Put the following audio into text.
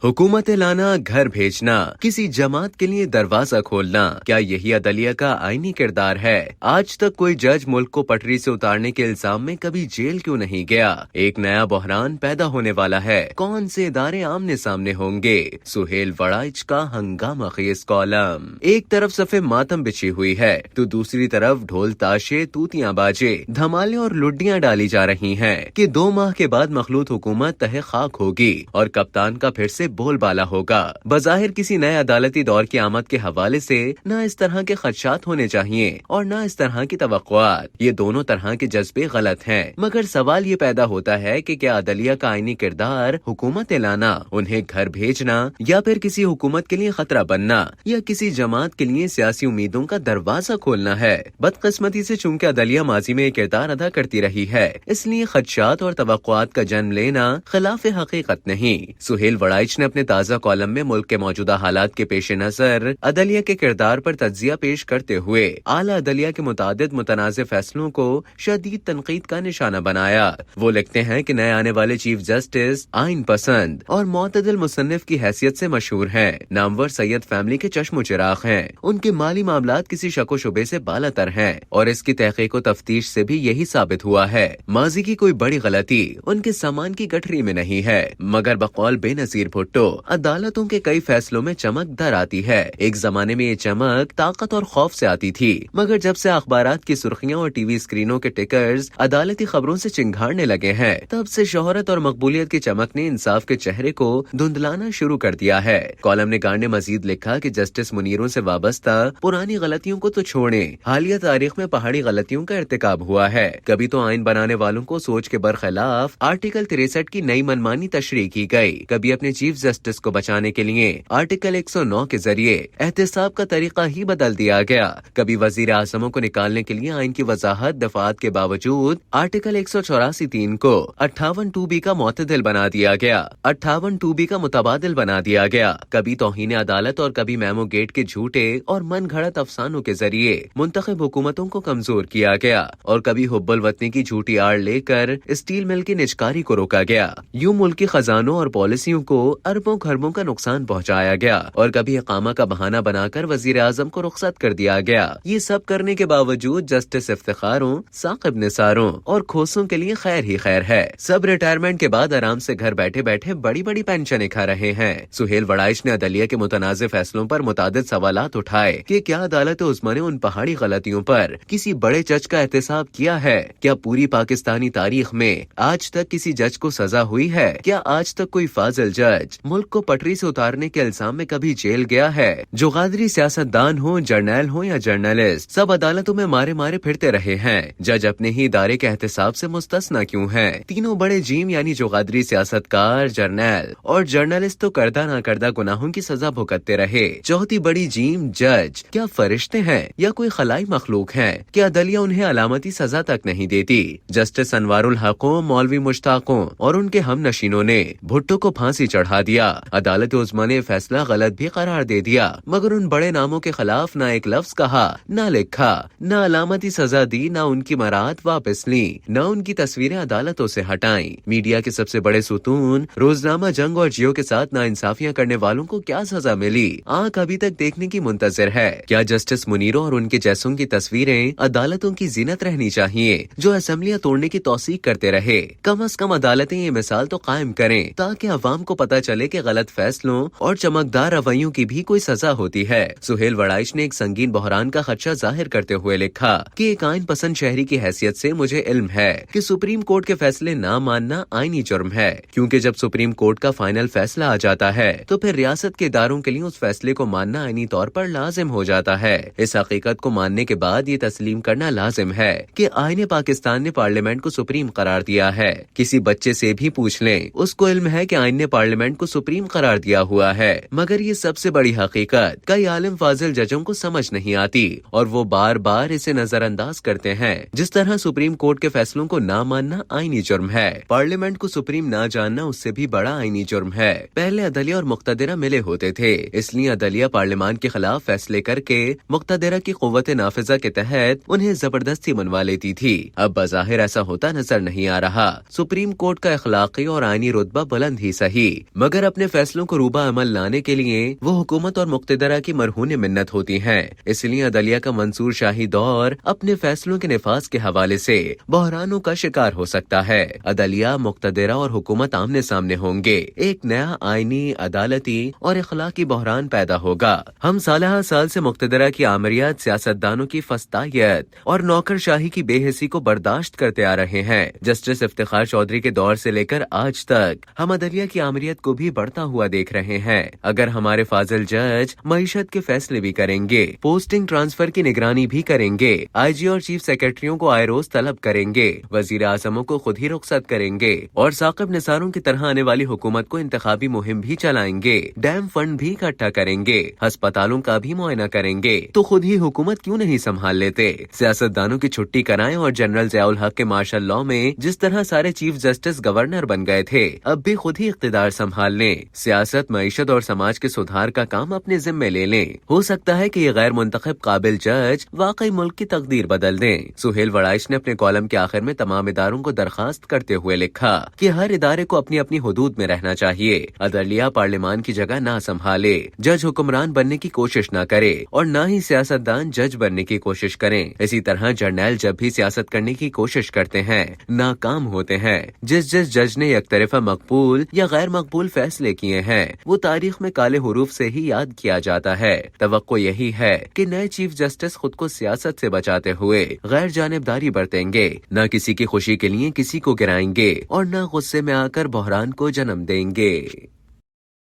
हुकूमत लाना, घर भेजना, किसी जमात के लिए दरवाजा खोलना, क्या यही अदलिया का आईनी किरदार है? आज तक कोई जज मुल्क को पटरी से उतारने के इल्जाम में कभी जेल क्यों नहीं गया? एक नया बहरान पैदा होने वाला है। कौन से इदारे आमने सामने होंगे? सुहेल वड़ाइच का हंगामा खेज कॉलम। एक तरफ सफे मातम बिछी हुई है तो दूसरी तरफ ढोल ताशे, तूतियां बाजे, धमाले और लुड्डियां डाली जा रही हैं कि 2 माह के बाद मखलूत हुकूमत तहे खाक होगी और कप्तान का फिर से बोलबाला होगा। बज़ाहिर किसी नए अदालती दौर की आमद के हवाले से न इस तरह के खदशात होने चाहिए और न इस तरह की तवक्कुआत। ये दोनों तरह के जज्बे गलत हैं, मगर सवाल ये पैदा होता है कि क्या अदलिया का आईनी किरदार हुकूमत लाना, उन्हें घर भेजना, या फिर किसी हुकूमत के लिए खतरा बनना, या किसी जमात के लिए सियासी उम्मीदों का दरवाजा खोलना है? बदकिस्मती से चूंकि अदलिया माजी में किरदार अदा करती रही है, इसलिए खदशात और तवक्कुआत का जन्म लेना खिलाफ हकीकत नहीं। सुहेल वड़ाइच ने अपने ताज़ा कॉलम में मुल्क के मौजूदा हालात के पेश नजर अदलिया के किरदार पर तज्जिया पेश करते हुए आला अदलिया के मुतादिद मुतनाज़ फैसलों को शदीद तनकीद का निशाना बनाया। वो लिखते हैं कि नए आने वाले चीफ जस्टिस आइन पसंद और मोतदिल मुसन्निफ की हैसियत से मशहूर हैं। नामवर सैयद फैमिली के चश्मो चिराग हैं। उनके माली मामलात किसी शको शुबे से बालातर हैं और इसकी तहकीक व तफ्तीश से भी यही साबित हुआ है। माजी की कोई बड़ी गलती उनके सामान की गठरी में नहीं है, मगर बकौल बेनजीर भुट्टो अदालतों के कई फैसलों में चमक दर आती है। एक जमाने में ये चमक ताकत और खौफ से आती थी, मगर जब से अखबारात की सुर्खियां और टीवी स्क्रीनों के टिकर्स अदालती खबरों से चिंघाड़ने लगे हैं, तब से शोहरत और मकबूलियत की चमक ने इंसाफ के चेहरे को धुंधलाना शुरू कर दिया है। कॉलम निगार ने मजीद लिखा कि जस्टिस मुनीरों से वाबस्ता पुरानी गलतियों को तो छोड़े, हालिया तारीख में पहाड़ी गलतियों का इर्तिकाब हुआ है। कभी तो आइन बनाने वालों को सोच के बरखिलाफ आर्टिकल 63 की नई मनमानी तशरीह की गई, कभी अपने चीफ जस्टिस को बचाने के लिए आर्टिकल 109 के जरिए एहतसाब का तरीका ही बदल दिया गया, कभी वजीर आजमों को निकालने के लिए आइन की वजाहत दफात के बावजूद आर्टिकल 184(3) को 58(2)B का मुतदिल बना दिया गया, 58(2)B का मुतबादिल बना दिया गया। कभी तौहीन अदालत और कभी मेमो गेट के झूठे और मन घड़त अफसानों के जरिए मुंतखब हुकूमतों को कमजोर किया गया और कभी हुब्बुल वतनी की झूठी आड़ लेकर स्टील मिल की निजकारी को रोका गया। यूं मुल्क के खजानों और पॉलिसियों को अरबों खरबों का नुकसान पहुंचाया गया और कभी इकामा का बहाना बनाकर वजीर आजम को रुखसत कर दिया गया। ये सब करने के बावजूद जस्टिस इफ्तिखारों, साकिब निसारों और खोसों के लिए खैर ही खैर है। सब रिटायरमेंट के बाद आराम से घर बैठे बैठे बड़ी बड़ी पेंशनें खा रहे हैं। सुहेल वड़ाइच ने अदलिया के मुतनाज़ फैसलों पर मुतादिद सवालात उठाए कि क्या अदालत उज़्मा ने उन पहाड़ी गलतियों पर किसी बड़े जज का एहतसाब किया है? क्या पूरी पाकिस्तानी तारीख में आज तक किसी जज को सजा हुई है? क्या आज तक कोई फाजिल जज मुल्क को पटरी से उतारने के इल्जाम में कभी जेल गया है? जो गादरी सियासतदान हो, जर्नैल हो या जर्नलिस्ट, सब अदालतों में मारे मारे फिरते रहे हैं। जज अपने ही इदारे के एहतसाब से मुस्तस्ना क्यों हैं? तीनों बड़े जीम यानी जो गादरी सियासतकार, जर्नैल और जर्नलिस्ट तो करदा ना करदा गुनाहों की सजा भुगतते रहे। चौथी बड़ी जीम जज क्या फरिश्ते हैं या कोई खलाई मखलूक हैं? क्या अदलिया उन्हें अलामती सजा तक नहीं देती? जस्टिस अनवारुल हकों, मौलवी मुश्ताकों और उनके हम नशीनों ने भुट्टो को फांसी चढ़ा दिया। अदालत उज़्मा ने फैसला गलत भी करार दे दिया, मगर उन बड़े नामों के खिलाफ ना एक लफ्ज कहा, ना लिखा, ना अलामती सजा दी, ना उनकी मराहत वापस ली, ना उनकी तस्वीरें अदालतों से हटाई। मीडिया के सबसे बड़े सुतून रोजनामा जंग और जियो के साथ नाइंसाफियां करने वालों को क्या सजा मिली? आंख अभी तक देखने की मुंतजर है। क्या जस्टिस मुनीरों और उनके जैसों की तस्वीरें अदालतों की जीनत रहनी चाहिए जो असेंबलियां तोड़ने की तौसीक करते रहे? कम अज कम अदालतें ये मिसाल तो कायम करें ताकि अवाम को पता चले कि गलत फैसलों और चमकदार रवैयों की भी कोई सजा होती है। सुहेल वड़ाइच ने एक संगीन बहरान का खदशा जाहिर करते हुए लिखा कि एक आइन पसंद शहरी की हैसियत से मुझे इल्म है कि सुप्रीम कोर्ट के फैसले ना मानना आईनी जुर्म है, क्योंकि जब सुप्रीम कोर्ट का फाइनल फैसला आ जाता है तो फिर रियासत के इदारों के लिए उस फैसले को मानना आईनी तौर पर लाजिम हो जाता है। इस हकीकत को मानने के बाद ये तस्लीम करना लाजिम है कि आईने पाकिस्तान ने पार्लियामेंट को सुप्रीम करार दिया है। किसी बच्चे से भी पूछ लें, उसको इल्म है कि आइन ने पार्लियामेंट को सुप्रीम करार दिया हुआ है, मगर ये सबसे बड़ी हकीकत कई आलिम फाजिल जजों को समझ नहीं आती और वो बार बार इसे नजरअंदाज करते हैं। जिस तरह सुप्रीम कोर्ट के फैसलों को ना मानना आईनी जुर्म है, पार्लियामेंट को सुप्रीम ना जानना उससे भी बड़ा आईनी जुर्म है। पहले अदलिया और मुक्तदिरा मिले होते थे, इसलिए अदलिया पार्लियामान के खिलाफ फैसले करके मुक्तदिरा की कुव्वत नाफिजा के तहत उन्हें जबरदस्ती मनवा लेती थी। अब बज़ाहिर ऐसा होता नजर नहीं आ रहा। सुप्रीम कोर्ट का अखलाकी और आईनी रुतबा बुलंद ही सही, मगर मगर अपने फैसलों को रूबा अमल लाने के लिए वो हुकूमत और मुक्तदरा की मरहून मिन्नत होती हैं। इसलिए अदलिया का मंसूर शाही दौर अपने फैसलों के निफाज के हवाले से बहरानों का शिकार हो सकता है। अदलिया, मुक्तदरा और हुकूमत आमने सामने होंगे। एक नया आईनी, अदालती और इखलाकी बहरान पैदा होगा। हम साल साल से मुक्तदरा की आमरियत, सियासतदानों की फस्तायत और नौकरशाही की बेहिसी को बर्दाश्त करते आ रहे हैं। जस्टिस इफ्तिखार चौधरी के दौर से लेकर आज तक हम अदलिया की आमरियत को भी बढ़ता हुआ देख रहे हैं। अगर हमारे फाजिल जज मईशत के फैसले भी करेंगे, पोस्टिंग ट्रांसफर की निगरानी भी करेंगे, आईजी और चीफ सेक्रेटरियों को आए रोज तलब करेंगे, वजीर आजमों को खुद ही रुखसत करेंगे और साकिब निसारों की तरह आने वाली हुकूमत को इंतखाबी मुहिम भी चलाएंगे, डैम फंड भी इकट्ठा करेंगे, अस्पतालों का भी मुआयना करेंगे, तो खुद ही हुकूमत क्यों नहीं संभाल लेते। सियासतदानों की छुट्टी कराएं और जनरल ज़ियाउल हक के मार्शल लॉ में जिस तरह सारे चीफ जस्टिस गवर्नर बन गए थे, अब भी खुद ही इख्तिदार संभाल लें। सियासत, मईशत और समाज के सुधार का काम अपने जिम्मे ले लें। हो सकता है कि ये गैर मुंतखब काबिल जज वाकई मुल्क की तकदीर बदल दें। सुहेल वड़ाइश ने अपने कॉलम के आखिर में तमाम इदारों को दरखास्त करते हुए लिखा कि हर इदारे को अपनी अपनी हुदूद में रहना चाहिए। अदलिया पार्लियामान की जगह ना संभाले, जज हुक्मरान बनने की कोशिश न करे और न ही सियासतदान जज बनने की कोशिश करें। इसी तरह जर्नैल जब भी सियासत करने की कोशिश करते हैं, नाकाम होते हैं। जिस जिस जज ने एक तरफा मकबूल या गैर मकबूल फैसले किए हैं, वो तारीख में काले हुरूफ से ही याद किया जाता है। तवक्को यही है कि नए चीफ जस्टिस खुद को सियासत से बचाते हुए गैर जानिबदारी बरतेंगे, न किसी की खुशी के लिए किसी को गिराएंगे और न गुस्से में आकर बहरान को जन्म देंगे।